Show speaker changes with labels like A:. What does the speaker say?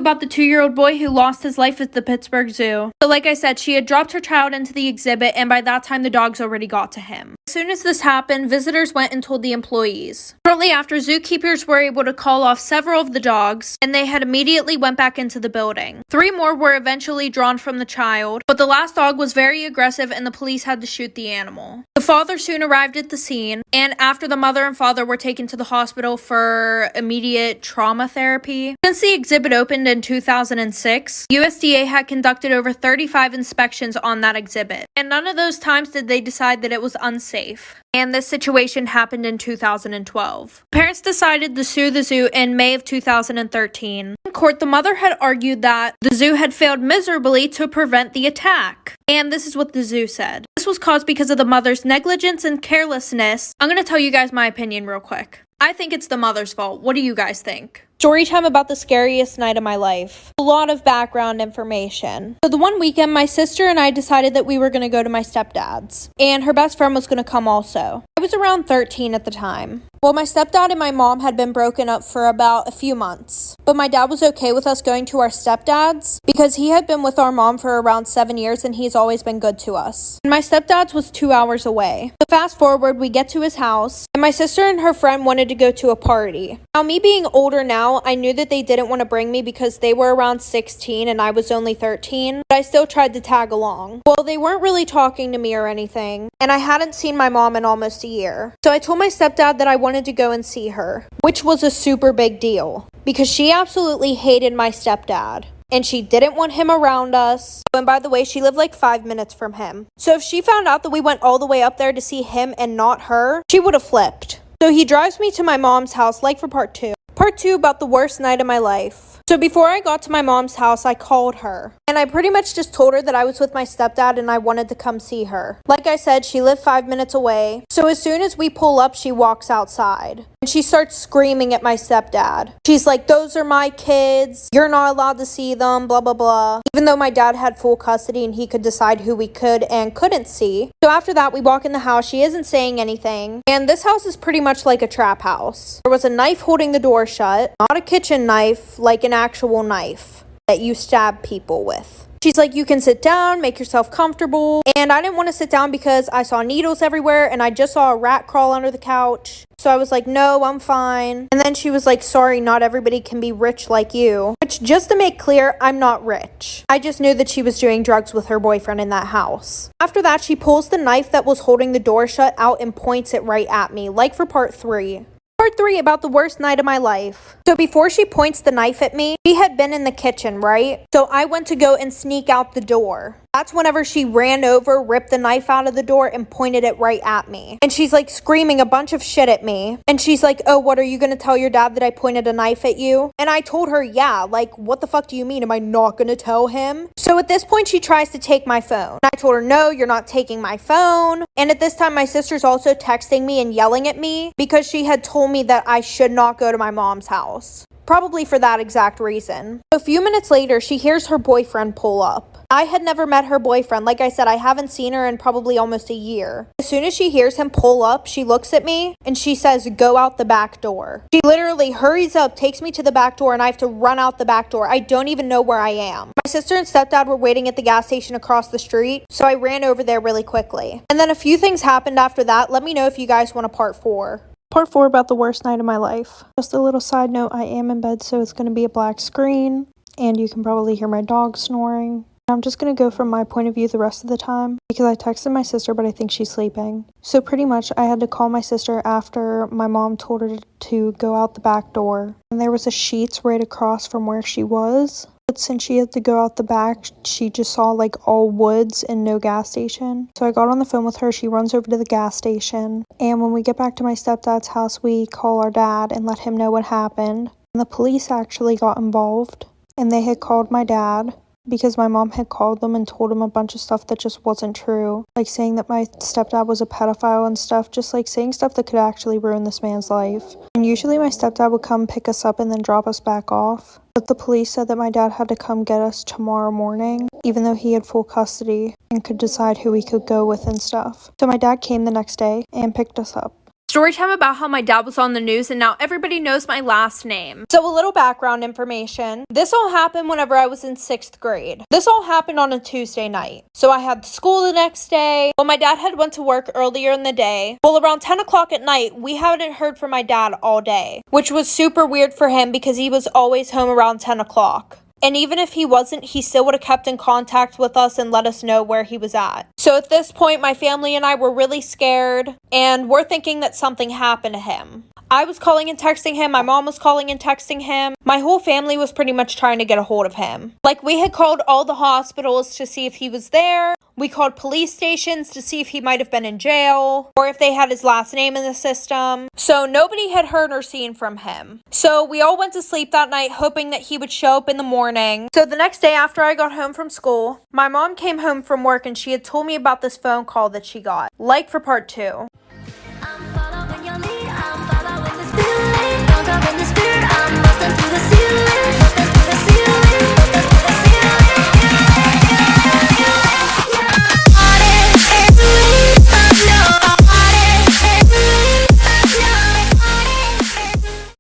A: about the 2-year-old boy who lost his life at the Pittsburgh Zoo. So like I said, she had dropped her child into the exhibit, and by that time the dogs already got to him. As soon as this happened, visitors went and told the employees. Shortly after, zookeepers were able to call off several of the dogs, and they had immediately went back into the building. 3 more were eventually drawn from the child, but the last dog was very aggressive and the police had to shoot the animal. The father soon arrived at the scene, and after the mother and father were taken to the hospital for immediate trauma therapy. Since the exhibit opened in 2006, USDA had conducted over 35 inspections on that exhibit, and none of those times did they decide that it was unsafe. And this situation happened in 2012. Parents decided to sue the zoo in May of 2013. In court, the mother had argued that the zoo had failed miserably to prevent the attack. And this is what the zoo said. This was caused because of the mother's negligence and carelessness. I'm going to tell you guys my opinion real quick. I think it's the mother's fault. What do you guys think? Story time about the scariest night of my life. A lot of background information. So the one weekend, my sister and I decided that we were going to go to my stepdad's, and her best friend was going to come also. I was around 13 at the time. Well, my stepdad and my mom had been broken up for about a few months, but my dad was okay with us going to our stepdad's because he had been with our mom for around 7 years and he's always been good to us. And my stepdad's was 2 hours away. So fast forward, we get to his house, and my sister and her friend wanted to go to a party. Now, me being older now, I knew that they didn't want to bring me because they were around 16 and I was only 13, but I still tried to tag along. Well, they weren't really talking to me or anything, and I hadn't seen my mom in almost a year. So I told my stepdad that I wanted to go and see her, which was a super big deal because she absolutely hated my stepdad. And she didn't want him around us. And by the way, she lived like 5 minutes from him. So if she found out that we went all the way up there to see him and not her, she would have flipped. So he drives me to my mom's house, like for part 2. Part 2 about the worst night of my life. So before I got to my mom's house, I called her. And I pretty much just told her that I was with my stepdad and I wanted to come see her. Like I said, she lived 5 minutes away. So as soon as we pull up, she walks outside. And she starts screaming at my stepdad. She's like, "Those are my kids. You're not allowed to see them, blah, blah, blah." Even though my dad had full custody and he could decide who we could and couldn't see. So after that, we walk in the house. She isn't saying anything. And this house is pretty much like a trap house. There was a knife holding the door shut. Not a kitchen knife, like an actual knife that you stab people with. She's like, "You can sit down, make yourself comfortable." And I didn't want to sit down because I saw needles everywhere and I just saw a rat crawl under the couch. So I was like, "No, I'm fine." And then she was like, "Sorry, not everybody can be rich like you." Which, just to make clear, I'm not rich. I just knew that she was doing drugs with her boyfriend in that house. After that, she pulls the knife that was holding the door shut out and points it right at me, like for part 3. Part 3 about the worst night of my life. So before she points the knife at me, she had been in the kitchen, right? So I went to go and sneak out the door. That's whenever she ran over, ripped the knife out of the door, and pointed it right at me. And she's like screaming a bunch of shit at me. And she's like, "Oh, what, are you gonna tell your dad that I pointed a knife at you?" And I told her, "Yeah, like, what the fuck do you mean? Am I not gonna tell him?" So at this point, she tries to take my phone. I told her, "No, you're not taking my phone." And at this time, my sister's also texting me and yelling at me because she had told me that I should not go to my mom's house. Probably for that exact reason. A few minutes later, she hears her boyfriend pull up. I had never met her boyfriend. Like I said, I haven't seen her in probably almost a year. As soon as she hears him pull up, she looks at me and she says, "Go out the back door." She literally hurries up, takes me to the back door, and I have to run out the back door. I don't even know where I am. My sister and stepdad were waiting at the gas station across the street, so I ran over there really quickly. And then a few things happened after that. Let me know if you guys want a part 4. Part 4 about the worst night of my life. Just a little side note, I am in bed, so it's going to be a black screen, and you can probably hear my dog snoring. I'm just going to go from my point of view the rest of the time because I texted my sister, but I think she's sleeping. So pretty much I had to call my sister after my mom told her to go out the back door. And there was a Sheetz right across from where she was. But since she had to go out the back, she just saw like all woods and no gas station. So I got on the phone with her. She runs over to the gas station. And when we get back to my stepdad's house, we call our dad and let him know what happened. And the police actually got involved. And they had called my dad because my mom had called them and told him a bunch of stuff that just wasn't true. Like saying that my stepdad was a pedophile and stuff. Just like saying stuff that could actually ruin this man's life. And usually my stepdad would come pick us up and then drop us back off. But the police said that my dad had to come get us tomorrow morning, even though he had full custody and could decide who we could go with and stuff. So my dad came the next day and picked us up. Story time about how my dad was on the news and now everybody knows my last name. So a little background information. This all happened whenever I was in 6th grade. This all happened on a Tuesday night. So I had school the next day. Well, my dad had went to work earlier in the day. Well, around 10 o'clock at night, we hadn't heard from my dad all day, which was super weird for him because he was always home around 10 o'clock. And even if he wasn't, he still would have kept in contact with us and let us know where he was at. So at this point, my family and I were really scared, and we're thinking that something happened to him. I was calling and texting him, my mom was calling and texting him. My whole family was pretty much trying to get a hold of him. Like, we had called all the hospitals to see if he was there. We called police stations to see if he might have been in jail or if they had his last name in the system. So nobody had heard or seen from him. So we all went to sleep that night hoping that he would show up in the morning. So the next day after I got home from school, my mom came home from work and she had told me about this phone call that she got. Like for part 2.